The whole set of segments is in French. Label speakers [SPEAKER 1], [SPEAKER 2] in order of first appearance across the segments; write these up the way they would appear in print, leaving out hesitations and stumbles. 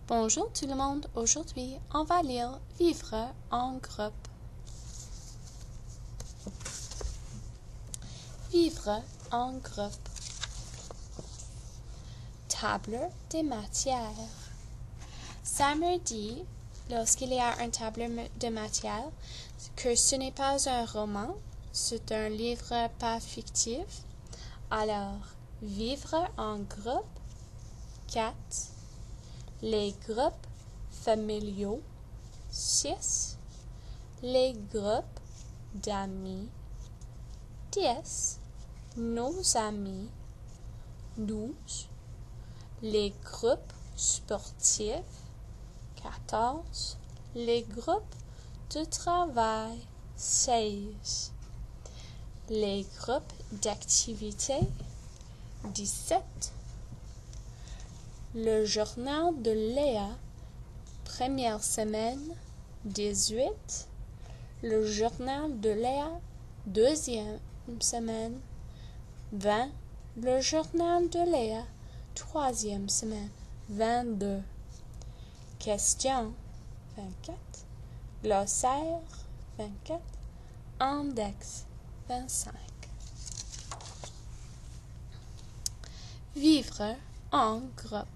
[SPEAKER 1] Bonjour tout le monde, aujourd'hui on va lire Vivre en groupe. Vivre en groupe. Table des matières. Ça me dit, lorsqu'il y a une table de matières, que ce n'est pas un roman, c'est un livre pas fictif. Alors, vivre en groupe. 4. Les groupes familiaux. 6. Les groupes d'amis. 10. Nos amis. 12. Les groupes sportifs. 14. Les groupes de travail. 16. Les groupes d'activité. 17. Le journal de Léa, première semaine. 18. Le journal de Léa, deuxième semaine. 20. Le journal de Léa, troisième semaine. 22. Question 24. Glossaire 24. Index 25. Vivre en groupe.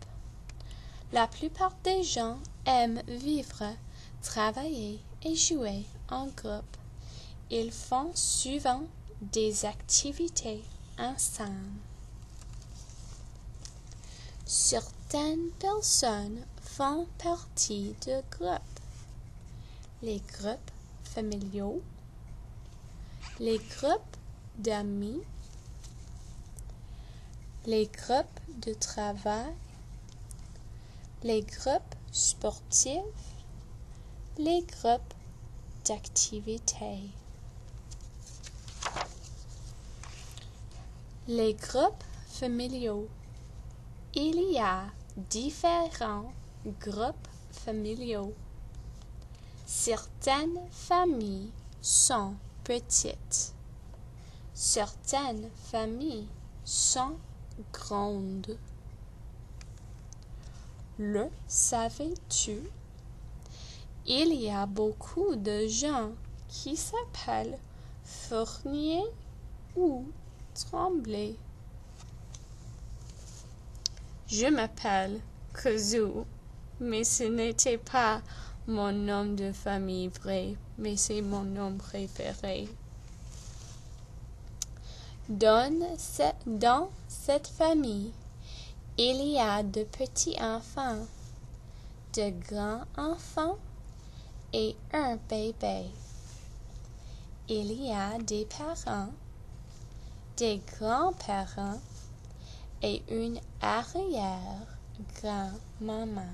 [SPEAKER 1] La plupart des gens aiment vivre, travailler et jouer en groupe. Ils font souvent des activités ensemble. Certaines personnes font partie de groupes. Les groupes familiaux, les groupes d'amis, les groupes de travail, les groupes sportifs, les groupes d'activité. Les groupes familiaux. Il y a différents groupes familiaux. Certaines familles sont petites. Certaines familles sont grandes. Le savais-tu? Il y a beaucoup de gens qui s'appellent Fournier ou Tremblay. Je m'appelle Kazoo, mais ce n'était pas mon nom de famille vrai, mais c'est mon nom préféré. Dans cette famille, il y a de petits enfants, de grands enfants et un bébé. Il y a des parents, des grands-parents et une arrière-grand-maman.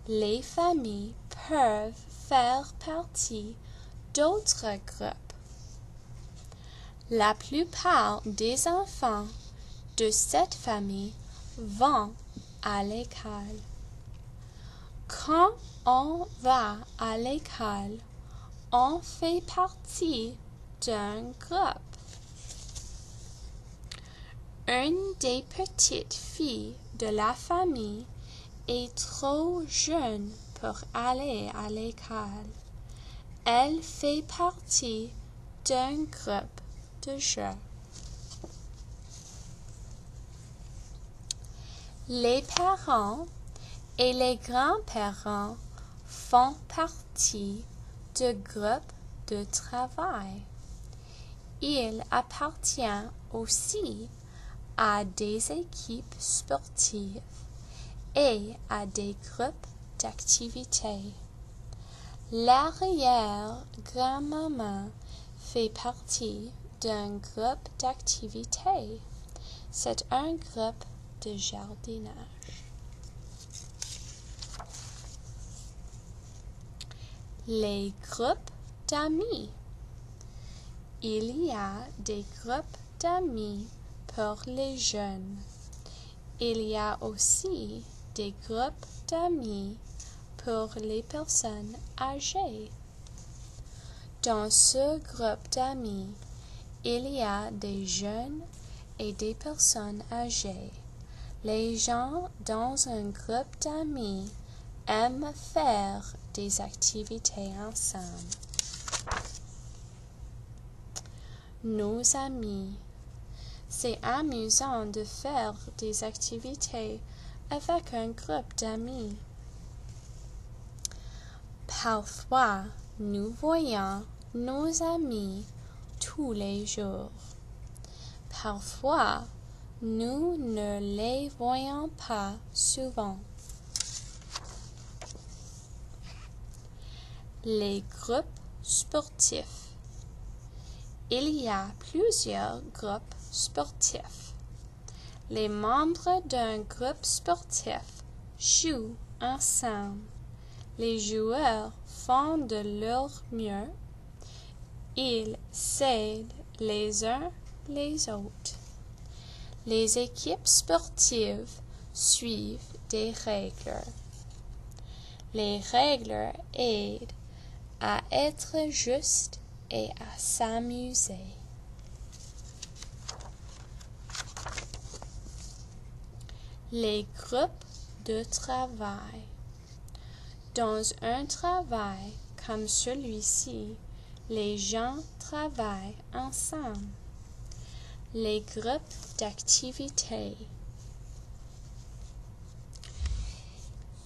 [SPEAKER 1] Les familles peuvent faire partie d'autres groupes. La plupart des enfants de cette famille vont à l'école. Quand on va à l'école, on fait partie d'un groupe. Une des petites filles de la famille est trop jeune pour aller à l'école. Elle fait partie d'un groupe de jeux. Les parents et les grands-parents font partie de groupes de travail. Ils appartiennent aussi à des équipes sportives et à des groupes d'activité. L'arrière-grand-maman fait partie d'un groupe d'activité. C'est un groupe de jardinage. Les groupes d'amis. Il y a des groupes d'amis pour les jeunes. Il y a aussi des groupes d'amis pour les personnes âgées. Dans ce groupe d'amis, Il y a des jeunes et des personnes âgées. Les gens dans un groupe d'amis aiment faire des activités ensemble. Nos amis. C'est amusant de faire des activités avec un groupe d'amis. Parfois, nous voyons nos amis tous les jours. Parfois, nous ne les voyons pas souvent. Les groupes sportifs. Il y a plusieurs groupes sportifs. Les membres d'un groupe sportif jouent ensemble. Les joueurs font de leur mieux. Ils s'aident les uns les autres. Les équipes sportives suivent des règles. Les règles aident à être justes et à s'amuser. Les groupes de travail. Dans un travail comme celui-ci, les gens travaillent ensemble. Les groupes d'activités.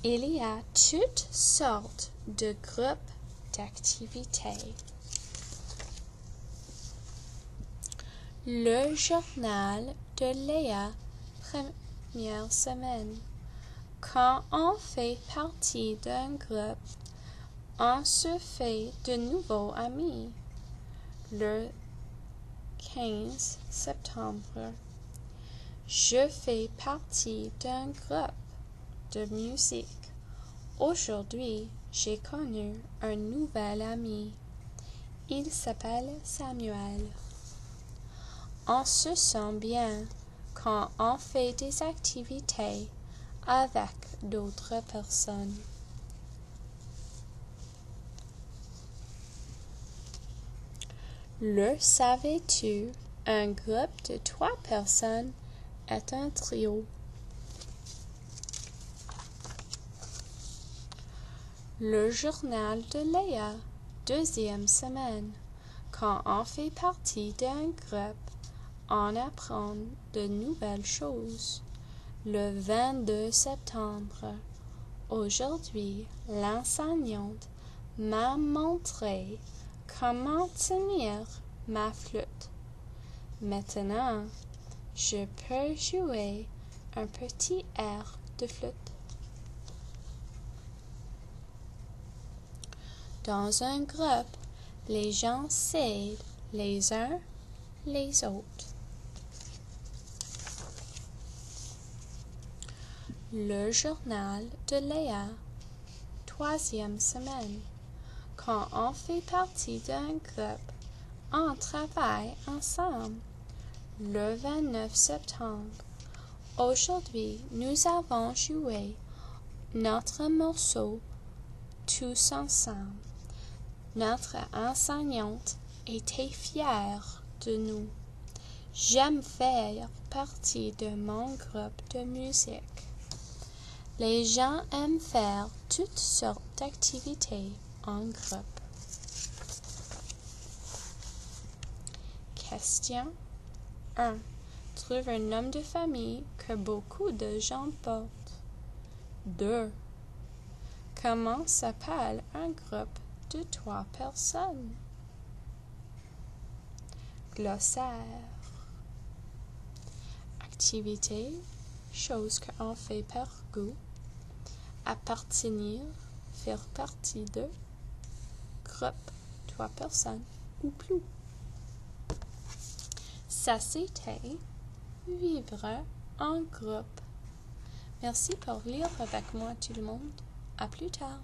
[SPEAKER 1] Il y a toutes sortes de groupes d'activités. Le journal de Léa, première semaine. Quand on fait partie d'un groupe, on se fait de nouveaux amis. Le 15 septembre. Je fais partie d'un groupe de musique. Aujourd'hui, j'ai connu un nouvel ami. Il s'appelle Samuel. On se sent bien quand on fait des activités avec d'autres personnes. Le savais-tu? Un groupe de 3 personnes est un trio. Le journal de Léa, deuxième semaine. Quand on fait partie d'un groupe, on apprend de nouvelles choses. Le 22 septembre. Aujourd'hui, l'enseignante m'a montré comment tenir ma flûte. Maintenant, je peux jouer un petit air de flûte. Dans un groupe, les gens s'aident les uns les autres. Le journal de Léa, troisième semaine. Quand on fait partie d'un groupe, on travaille ensemble. Le 29 septembre. Aujourd'hui, nous avons joué notre morceau tous ensemble. Notre enseignante était fière de nous. J'aime faire partie de mon groupe de musique. Les gens aiment faire toutes sortes d'activités en groupe. Question 1. Trouve un nom de famille que beaucoup de gens portent. 2. Comment s'appelle un groupe de 3 personnes? Glossaire. Activité, chose qu'on fait par goût. Appartenir, faire partie de. Groupe, 3 personnes ou plus. Ça c'était vivre en groupe. Merci pour lire avec moi tout le monde. À plus tard.